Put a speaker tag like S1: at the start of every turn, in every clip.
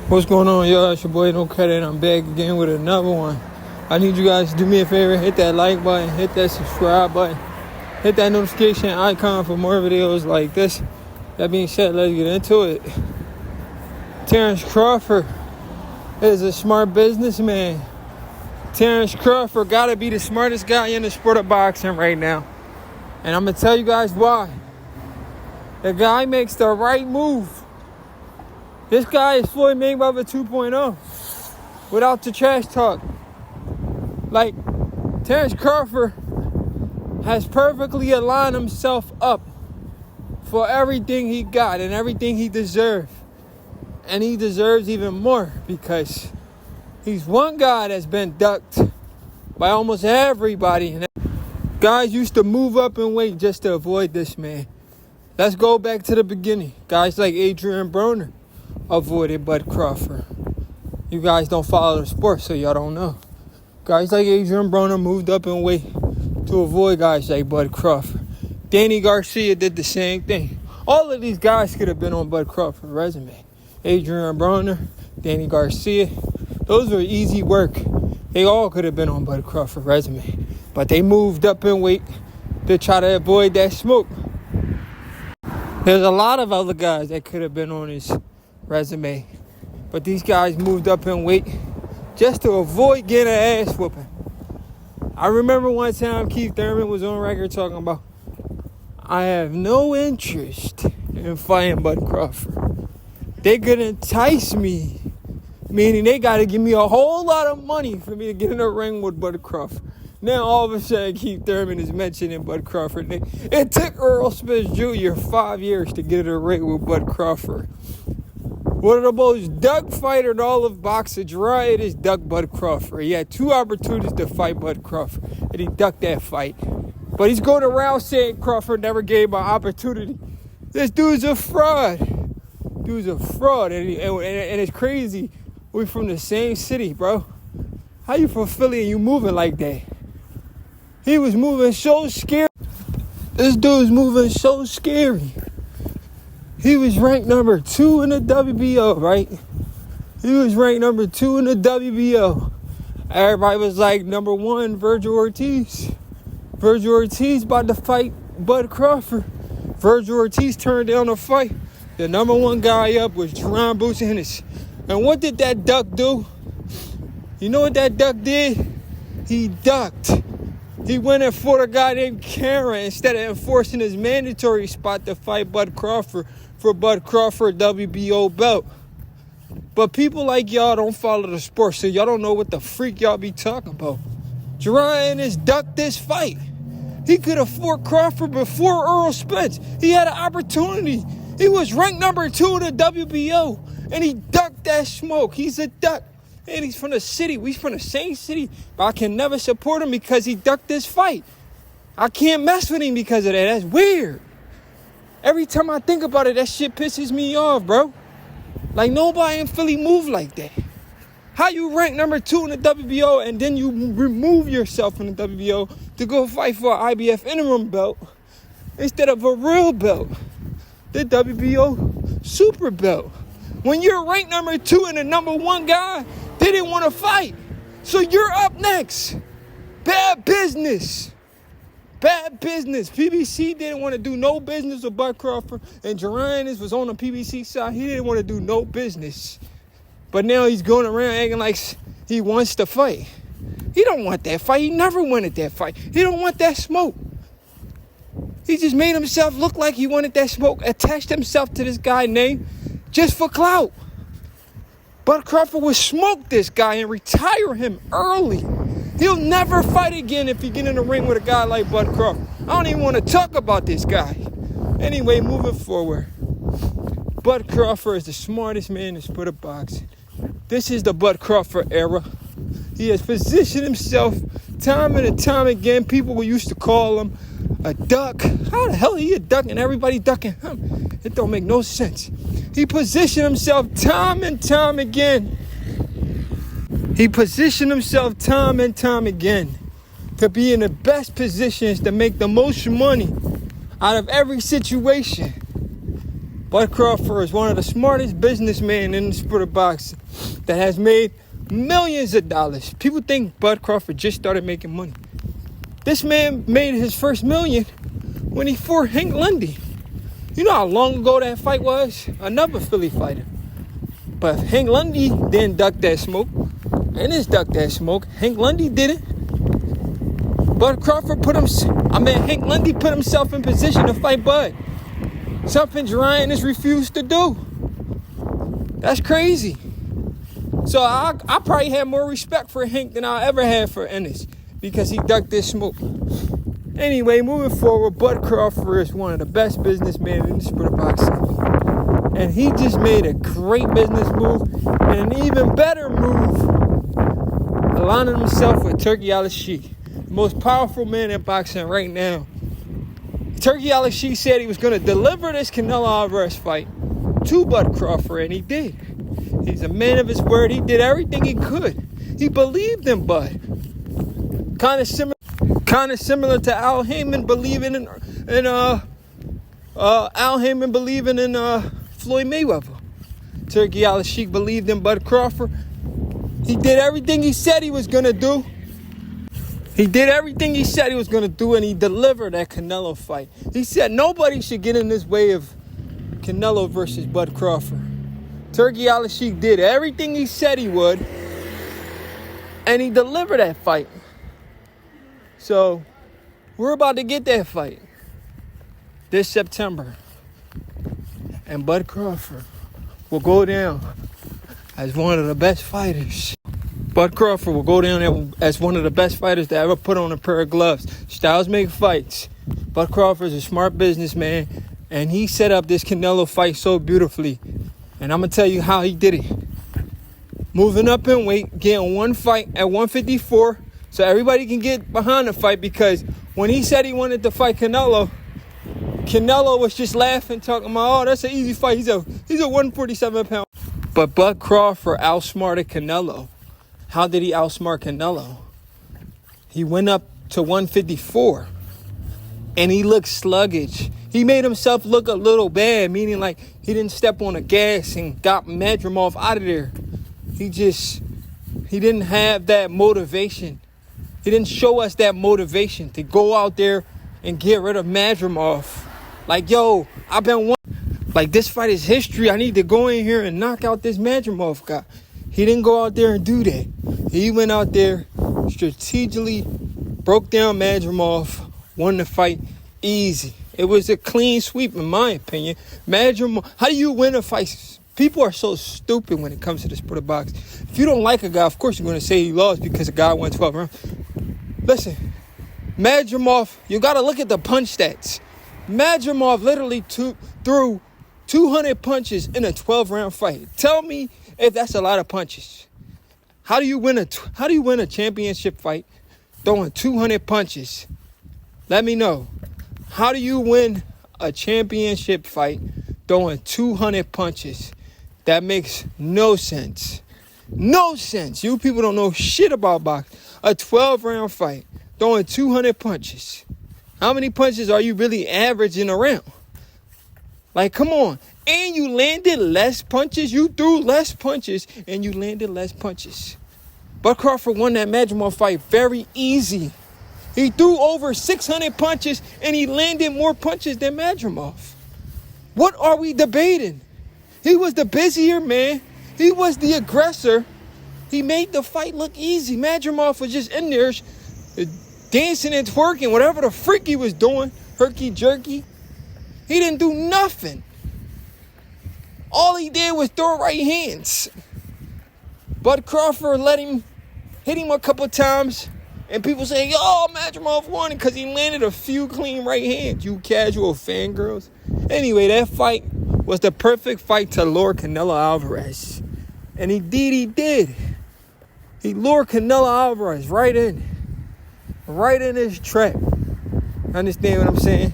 S1: What's going on, y'all? It's your boy No Cut, and I'm back again with another one. I need you guys to do me a favor, hit that like button, hit that subscribe button, hit that notification icon for more videos like this. That being said, let's get into it. Terence Crawford is a smart businessman. Terence Crawford gotta be the smartest guy in the sport of boxing right now. And I'm gonna tell you guys why. The guy makes the right move. This guy is Floyd Mayweather 2.0 without the trash talk. Like, Terence Crawford has perfectly aligned himself up for everything he got and everything he deserved. And he deserves even more because he's one guy that's been ducked by almost everybody. And guys used to move up in weight just to avoid this man. Let's go back to the beginning. Guys like Adrian Broner avoided Bud Crawford. You guys don't follow the sport, so y'all don't know. Guys like Adrian Broner moved up in weight to avoid guys like Bud Crawford. Danny Garcia did the same thing. All of these guys could have been on Bud Crawford's resume. Adrian Broner, Danny Garcia, those were easy work. They all could have been on Bud Crawford's resume. But they moved up in weight to try to avoid that smoke. There's a lot of other guys that could have been on his resume, but these guys moved up in weight just to avoid getting an ass whooping. I remember one time Keith Thurman was on record talking about, I have no interest in fighting Bud Crawford. They could entice me, meaning they got to give me a whole lot of money for me to get in a ring with Bud Crawford. Now all of a sudden Keith Thurman is mentioning Bud Crawford. It took Earl Spence Jr. 5 years to get in a ring with Bud Crawford. One of the most duck fighters in all of boxing, right, is duck Bud Crawford. He had 2 opportunities to fight Bud Crawford, and he ducked that fight. But he's going around saying Crawford never gave him an opportunity. This dude's a fraud. Dude's a fraud, and it's crazy. We're from the same city, bro. How you from Philly and you moving like that? He was moving so scary. This dude's moving so scary. He was ranked number 2 in the WBO, right? He was ranked number 2 in the WBO. Everybody was like, number 1, Virgil Ortiz. Virgil Ortiz about to fight Bud Crawford. Virgil Ortiz turned down the fight. The number 1 guy up was Jerron Bruce Ennis. And what did that duck do? You know what that duck did? He ducked. He went and fought a guy named Karen instead of enforcing his mandatory spot to fight Bud Crawford for Bud Crawford WBO belt. But people like y'all don't follow the sport, so y'all don't know what the freak y'all be talking about. Jerron Ennis ducked this fight. He could have fought Crawford before Earl Spence. He had an opportunity. He was ranked number 2 in the WBO, and he ducked that smoke. He's a duck. And he's from the city. We from the same city. But I can never support him because he ducked this fight. I can't mess with him because of that. That's weird. Every time I think about it, that shit pisses me off, bro. Like, nobody in Philly move like that. How you rank number 2 in the WBO and then you remove yourself from the WBO to go fight for an IBF interim belt instead of a real belt, the WBO super belt? When you're ranked number 2 and the number 1 guy didn't want to fight, so you're up next. Bad business. Bad business. PBC didn't want to do no business with Bud Crawford, and Jerron Ennis was on the PBC side. He didn't want to do no business. But now he's going around acting like he wants to fight. He don't want that fight. He never wanted that fight. He don't want that smoke. He just made himself look like he wanted that smoke, attached himself to this guy's name just for clout. Bud Crawford would smoke this guy and retire him early. He'll never fight again if he get in the ring with a guy like Bud Crawford. I don't even want to talk about this guy. Anyway, moving forward. Bud Crawford is the smartest man in the sport of boxing. This is the Bud Crawford era. He has positioned himself time and time again. People used to call him a duck. How the hell are you a duck and everybody ducking him? It don't make no sense. He positioned himself time and time again. He positioned himself time and time again to be in the best positions to make the most money out of every situation. Bud Crawford is one of the smartest businessmen in the sport of boxing that has made millions of dollars. People think Bud Crawford just started making money. This man made his first million when he fought Hank Lundy. You know how long ago that fight was? Another Philly fighter. But Hank Lundy didn't duck that smoke. Ennis ducked that smoke. Hank Lundy didn't. Bud Crawford Hank Lundy put himself in position to fight Bud. Something Ennis refused to do. That's crazy. So I probably had more respect for Hank than I ever had for Ennis because he ducked this smoke. Anyway, moving forward, Bud Crawford is one of the best businessmen in the sport of boxing. And he just made a great business move and an even better move, aligning himself with Turki Al-Sheikh, the most powerful man in boxing right now. Turki Al-Sheikh said he was going to deliver this Canelo Alvarez fight to Bud Crawford, and he did. He's a man of his word. He did everything he could. He believed in Bud. Kind of similar to Al Heyman believing in Floyd Mayweather. Turki Al-Sheikh believed in Bud Crawford. He did everything he said he was going to do. And he delivered that Canelo fight. He said nobody should get in this way of Canelo versus Bud Crawford. Turki Al-Sheikh did everything he said he would, and he delivered that fight. So, we're about to get that fight this September. And Bud Crawford will go down as one of the best fighters. Bud Crawford will go down as one of the best fighters to ever put on a pair of gloves. Styles make fights. Bud Crawford is a smart businessman, and he set up this Canelo fight so beautifully. And I'm going to tell you how he did it. Moving up in weight, getting one fight at 154, so everybody can get behind the fight, because when he said he wanted to fight Canelo was just laughing, talking about, oh, that's an easy fight. He's a 147-pound. But Bud Crawford outsmarted Canelo. How did he outsmart Canelo? He went up to 154, and he looked sluggish. He made himself look a little bad, meaning like he didn't step on the gas and got Madrimov out of there. He didn't have that motivation. He didn't show us that motivation to go out there and get rid of Madrimov. Like, yo, I've been like, this fight is history. I need to go in here and knock out this Madrimov guy. He didn't go out there and do that. He went out there, strategically broke down Madrimov, won the fight easy. It was a clean sweep, in my opinion. Madrimov, how do you win a fight? People are so stupid when it comes to the sport of boxing. If you don't like a guy, of course you're going to say he lost because a guy won 12 rounds. Listen, Madrimov, you got to look at the punch stats. Madrimov literally threw 200 punches in a 12-round fight. Tell me if that's a lot of punches. How do you win a championship fight throwing 200 punches? Let me know. How do you win a championship fight throwing 200 punches? That makes no sense. No sense. You people don't know shit about boxing. A 12-round fight throwing 200 punches. How many punches are you really averaging around? Like, come on. And you landed less punches. You threw less punches, and you landed less punches. Bud Crawford won that Madrimov fight very easy. He threw over 600 punches, and he landed more punches than Madrimov. What are we debating? He was the busier man. He was the aggressor. He made the fight look easy. Madrimov was just in there dancing and twerking, whatever the freak he was doing, herky-jerky. He didn't do nothing. All he did was throw right hands. Bud Crawford hit him a couple times, and people say, oh, Madrimov won because he landed a few clean right hands, you casual fangirls. Anyway, that fight was the perfect fight to lure Canelo Alvarez. And he did. He lured Canelo Alvarez right in his trap. Understand what I'm saying?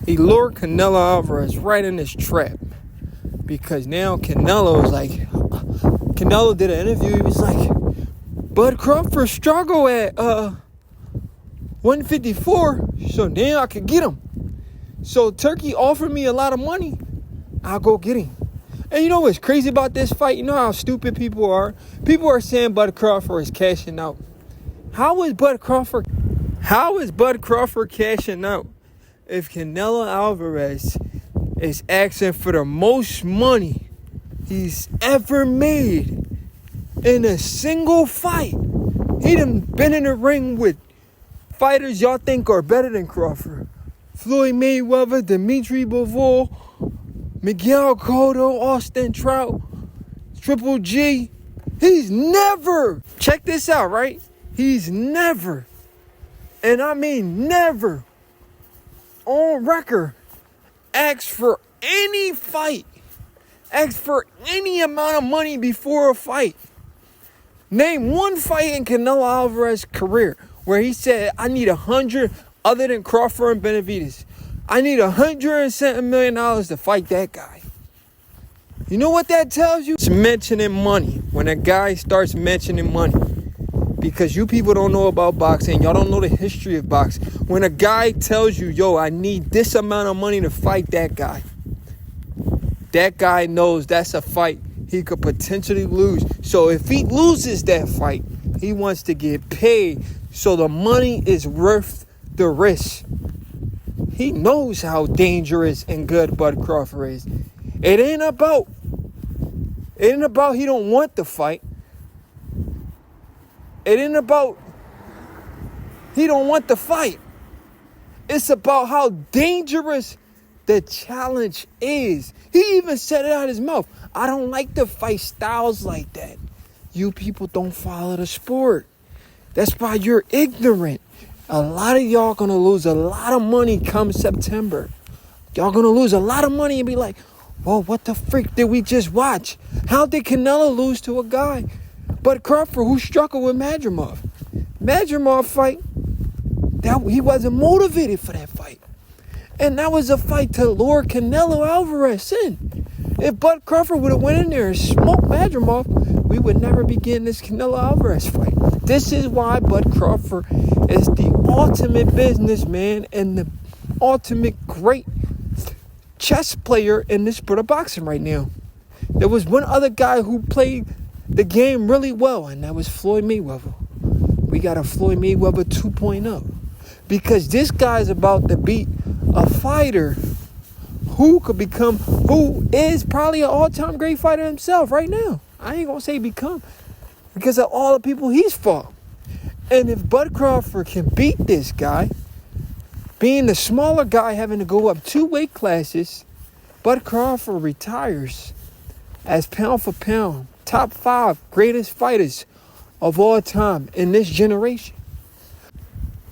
S1: He lured Canelo Alvarez right in his trap. Because now Canelo did an interview. He was like, Bud Crawford struggled at 154, so now I could get him. So Turkey offered me a lot of money. I'll go get him. And you know what's crazy about this fight? You know how stupid people are? People are saying Bud Crawford is cashing out. How is Bud Crawford cashing out if Canelo Alvarez is asking for the most money he's ever made in a single fight? He done been in the ring with fighters y'all think are better than Crawford. Floyd Mayweather, Dimitri Bivol, Miguel Cotto, Austin Trout, Triple G. He's never, check this out, right? He's never, and I mean never, on record, asked for any fight, asked for any amount of money before a fight. Name one fight in Canelo Alvarez's career where he said, I need 100 other than Crawford and Benavidez. I need $107 million to fight that guy. You know what that tells you? It's mentioning money. When a guy starts mentioning money. Because you people don't know about boxing. Y'all don't know the history of boxing. When a guy tells you, yo, I need this amount of money to fight that guy. That guy knows that's a fight he could potentially lose. So if he loses that fight, he wants to get paid. So the money is worth the risk. He knows how dangerous and good Bud Crawford is. It ain't about he don't want the fight. It ain't about he don't want the fight. It's about how dangerous the challenge is. He even said it out of his mouth. I don't like to fight styles like that. You people don't follow the sport. That's why you're ignorant. A lot of y'all gonna lose a lot of money come September. Y'all gonna lose a lot of money and be like, whoa, what the freak did we just watch? How did Canelo lose to a guy, Bud Crawford, who struggled with Madrimov? Madrimov fight, that he wasn't motivated for that fight. And that was a fight to lure Canelo Alvarez in. If Bud Crawford would have went in there and smoked Madrimov, we would never be getting this Canelo Alvarez fight. This is why Bud Crawford is the ultimate businessman and the ultimate great chess player in the sport of boxing right now. There was one other guy who played the game really well, and that was Floyd Mayweather. We got a Floyd Mayweather 2.0. Because this guy's about to beat a fighter who is probably an all-time great fighter himself right now. I ain't gonna say become, because of all the people he's fought. And if Bud Crawford can beat this guy, being the smaller guy having to go up 2 weight classes, Bud Crawford retires as pound for pound, top 5 greatest fighters of all time in this generation.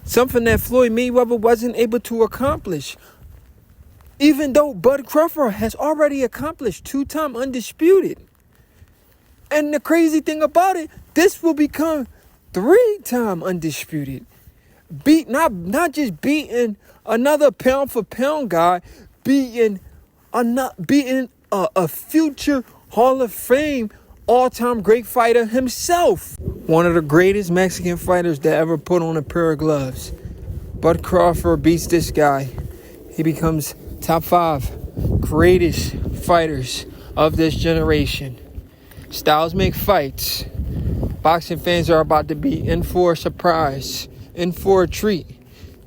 S1: Something that Floyd Mayweather wasn't able to accomplish. Even though Bud Crawford has already accomplished 2-time undisputed. And the crazy thing about it, this will become 3-time undisputed. Not just beating another pound for pound guy, beating a future Hall of Fame all-time great fighter himself. One of the greatest Mexican fighters that ever put on a pair of gloves. Bud Crawford beats this guy. He becomes top 5 greatest fighters of this generation. Styles make fights. Boxing fans are about to be in for a surprise, in for a treat.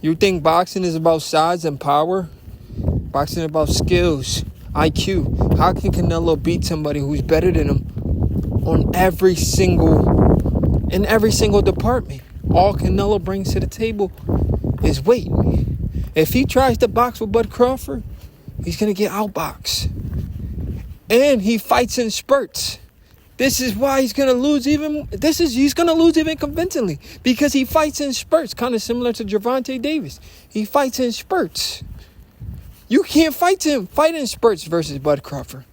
S1: You think boxing is about size and power? Boxing is about skills, IQ. How can Canelo beat somebody who's better than him in every single department? All Canelo brings to the table is weight. If he tries to box with Bud Crawford, he's gonna get outboxed. And he fights in spurts. This is why he's gonna lose even convincingly, because he fights in spurts, kind of similar to Gervonta Davis. He fights in spurts. You can't fight in spurts versus Bud Crawford.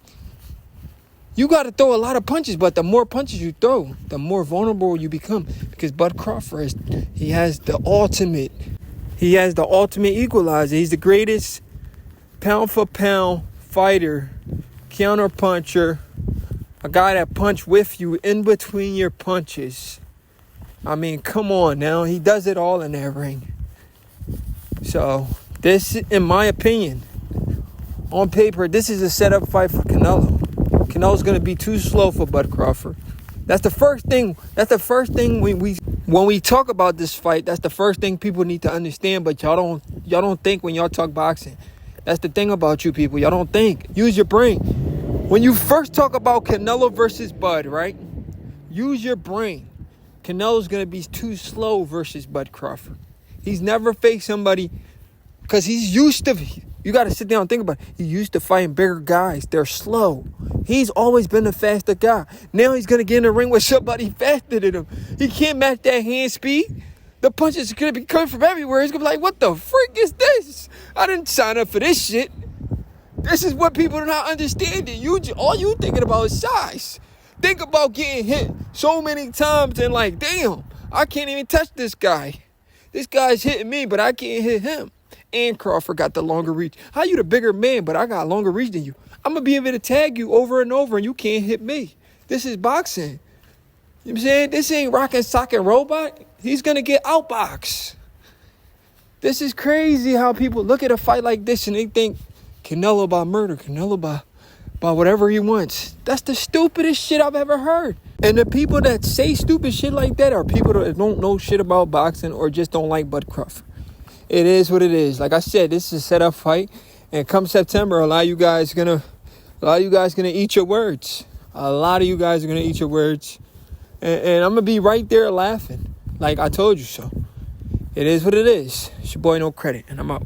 S1: You got to throw a lot of punches, but the more punches you throw, the more vulnerable you become. Because Bud Crawford, he has the ultimate equalizer. He's the greatest pound for pound fighter, counter puncher, a guy that punch with you in between your punches. I mean, come on now. He does it all in that ring. So, This, in my opinion, on paper, this is a setup fight for Canelo. Canelo's going to be too slow for Bud Crawford. That's the first thing. That's the first thing when we talk about this fight. That's the first thing people need to understand. But y'all don't think when y'all talk boxing. That's the thing about you people. Y'all don't think. Use your brain. When you first talk about Canelo versus Bud, right? Use your brain. Canelo's going to be too slow versus Bud Crawford. He's never faced somebody because he's used to. You got to sit down and think about it. He's used to fighting bigger guys. They're slow. He's always been a faster guy. Now he's going to get in the ring with somebody faster than him. He can't match that hand speed. The punches are going to be coming from everywhere. He's going to be like, what the freak is this? I didn't sign up for this shit. This is what people are not understanding. All you thinking about is size. Think about getting hit so many times and like, damn, I can't even touch this guy. This guy's hitting me, but I can't hit him. And Crawford got the longer reach. How you the bigger man, but I got longer reach than you? I'm going to be able to tag you over and over and you can't hit me. This is boxing. You know what I'm saying? This ain't rock and sock and robot. He's going to get outboxed. This is crazy how people look at a fight like this and they think Canelo by murder, Canelo by whatever he wants. That's the stupidest shit I've ever heard. And the people that say stupid shit like that are people that don't know shit about boxing or just don't like Bud Crawford. It is what it is. Like I said, this is a setup fight. And come September, a lot of you guys gonna eat your words. A lot of you guys are gonna eat your words. And I'm gonna be right there laughing. Like I told you so. It is what it is. It's your boy No Credit, and I'm out.